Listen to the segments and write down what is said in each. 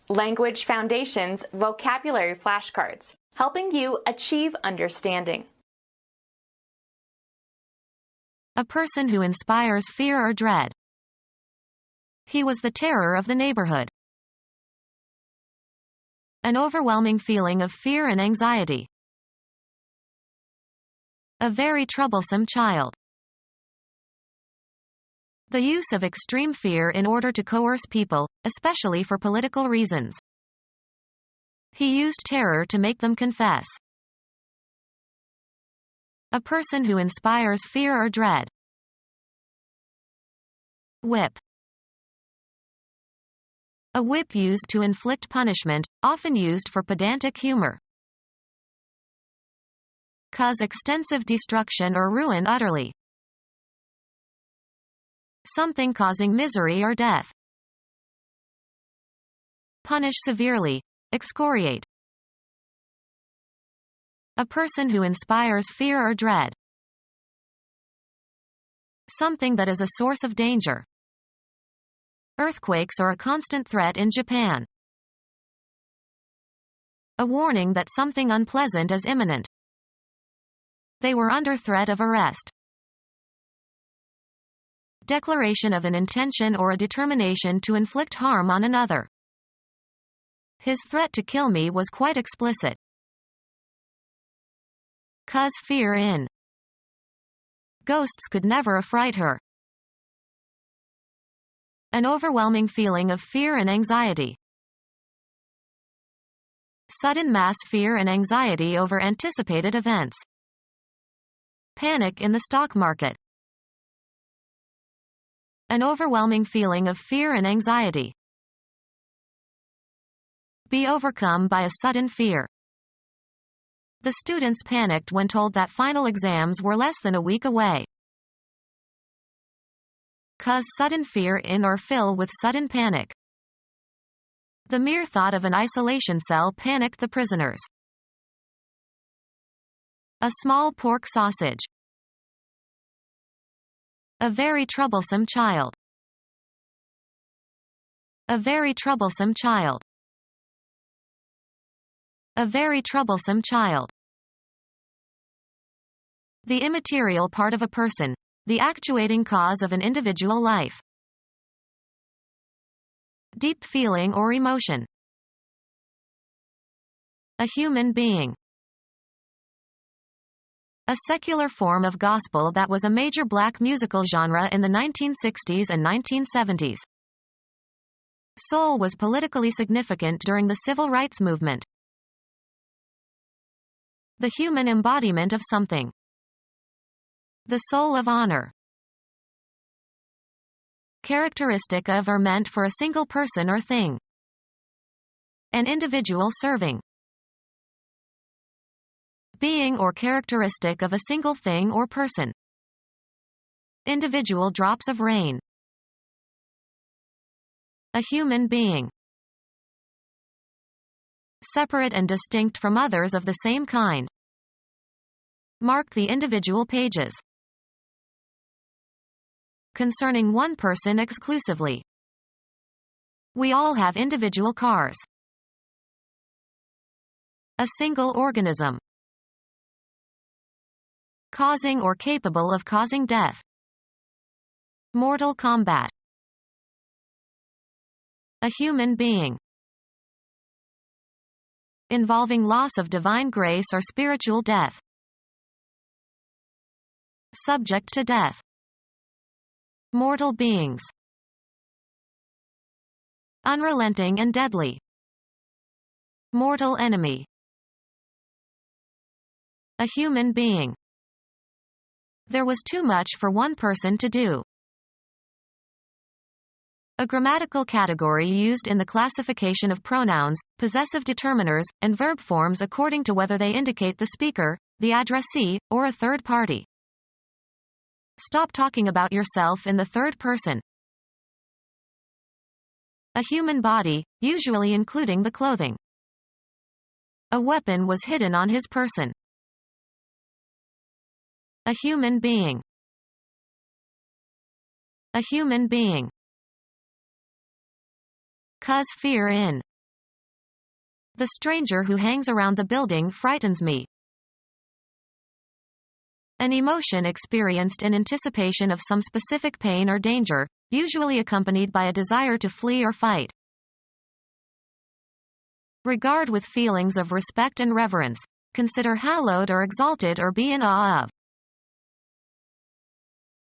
Language Foundations Vocabulary Flashcards, helping you achieve understanding. A person who inspires fear or dread. He was the terror of the neighborhood. An overwhelming feeling of fear and anxiety. A very troublesome child. The use of extreme fear in order to coerce people, especially for political reasons. He used terror to make them confess. A person who inspires fear or dread. Whip. A whip used to inflict punishment, often used for pedantic humor. Cause extensive destruction or ruin utterly. Something causing misery or death. Punish severely. Excoriate. A person who inspires fear or dread. Something that is a source of danger. Earthquakes are a constant threat in Japan. A warning that something unpleasant is imminent. They were under threat of arrest. Declaration of an intention or a determination to inflict harm on another. His threat to kill me was quite explicit. Cause fear in. Ghosts could never affright her. An overwhelming feeling of fear and anxiety. Sudden mass fear and anxiety over anticipated events. Panic in the stock market. An overwhelming feeling of fear and anxiety. Be overcome by a sudden fear. The students panicked when told that final exams were less than a week away. Cause sudden fear in or fill with sudden panic. The mere thought of an isolation cell panicked the prisoners. A small pork sausage. A very troublesome child. A very troublesome child. A very troublesome child. The immaterial part of a person. The actuating cause of an individual life. Deep feeling or emotion. A human being. A secular form of gospel that was a major black musical genre in the 1960s and 1970s. Soul was politically significant during the civil rights movement. The human embodiment of something. The soul of honor. Characteristic of or meant for a single person or thing. An individual serving. Being or characteristic of a single thing or person. Individual drops of rain. A human being. Separate and distinct from others of the same kind. Mark the individual pages. Concerning one person exclusively. We all have individual cars. A single organism. Causing or capable of causing death. Mortal combat. A human being. Involving loss of divine grace or spiritual death. Subject to death. Mortal beings. Unrelenting and deadly. Mortal enemy. A human being. There was too much for one person to do. A grammatical category used in the classification of pronouns, possessive determiners, and verb forms according to whether they indicate the speaker, the addressee, or a third party. Stop talking about yourself in the third person. A human body, usually including the clothing. A weapon was hidden on his person. A human being. A human being. Cause fear in. The stranger who hangs around the building frightens me. An emotion experienced in anticipation of some specific pain or danger, usually accompanied by a desire to flee or fight. Regard with feelings of respect and reverence. Consider hallowed or exalted or be in awe of.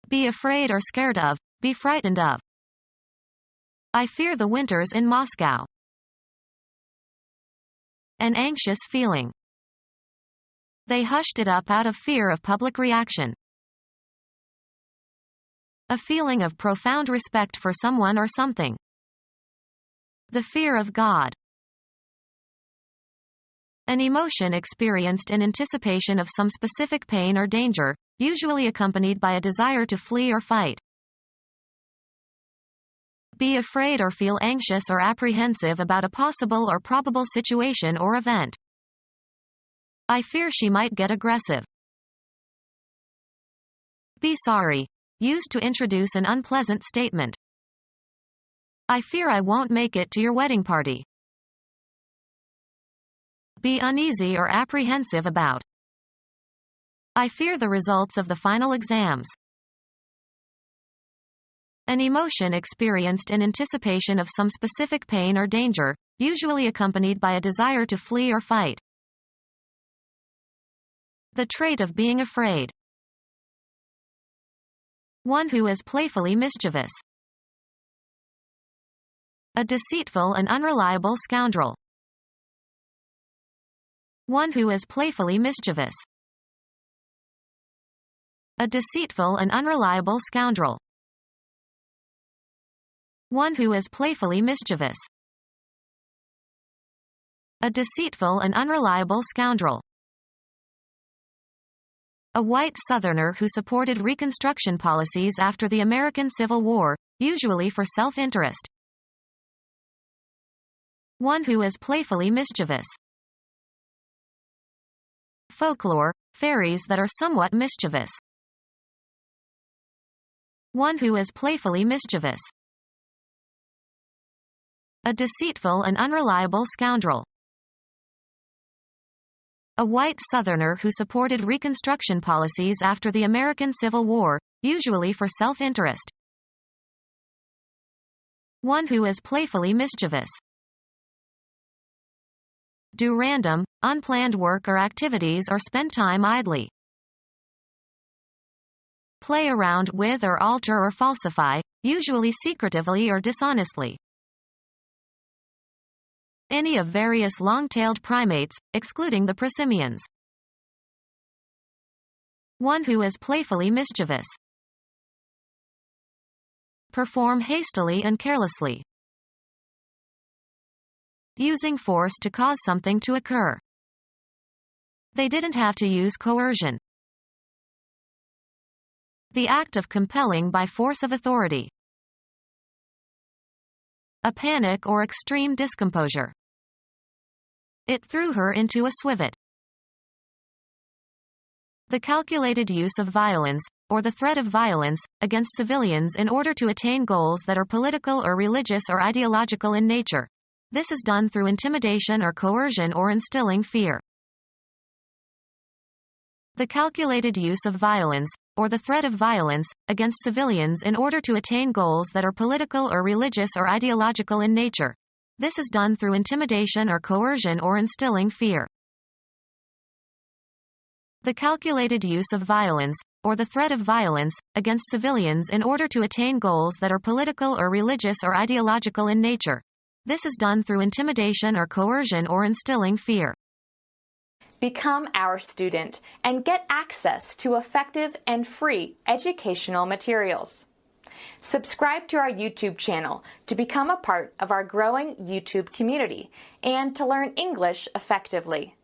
Be afraid or scared of, be frightened of. I fear the winters in Moscow. An anxious feeling. They hushed it up out of fear of public reaction. A feeling of profound respect for someone or something. The fear of God. An emotion experienced in anticipation of some specific pain or danger, usually accompanied by a desire to flee or fight. Be afraid or feel anxious or apprehensive about a possible or probable situation or event. I fear she might get aggressive. Be sorry. Used to introduce an unpleasant statement. I fear I won't make it to your wedding party. Be uneasy or apprehensive about. I fear the results of the final exams. An emotion experienced in anticipation of some specific pain or danger, usually accompanied by a desire to flee or fight. The trait of being afraid. One who is playfully mischievous. A deceitful and unreliable scoundrel. One who is playfully mischievous. A deceitful and unreliable scoundrel. One who is playfully mischievous. A deceitful and unreliable scoundrel. A white Southerner who supported Reconstruction policies after the American Civil War, usually for self-interest. One who is playfully mischievous. Folklore, fairies that are somewhat mischievous. One who is playfully mischievous. A deceitful and unreliable scoundrel. A white Southerner who supported Reconstruction policies after the American Civil War, usually for self-interest. One who is playfully mischievous. Do random, unplanned work or activities or spend time idly. Play around with or alter or falsify, usually secretively or dishonestly. Any of various long-tailed primates, excluding the prosimians. One who is playfully mischievous. Perform hastily and carelessly. Using force to cause something to occur. They didn't have to use coercion. The act of compelling by force of authority. A panic or extreme discomposure. It threw her into a swivet. The calculated use of violence, or the threat of violence, against civilians in order to attain goals that are political or religious or ideological in nature. This is done through intimidation or coercion or instilling fear. The calculated use of violence, or the threat of violence, against civilians in order to attain goals that are political or religious or ideological in nature. This is done through intimidation or coercion or instilling fear. The calculated use of violence, or the threat of violence, against civilians in order to attain goals that are political or religious or ideological in nature. This is done through intimidation or coercion or instilling fear. Become our student and get access to effective and free educational materials. Subscribe to our YouTube channel to become a part of our growing YouTube community and to learn English effectively.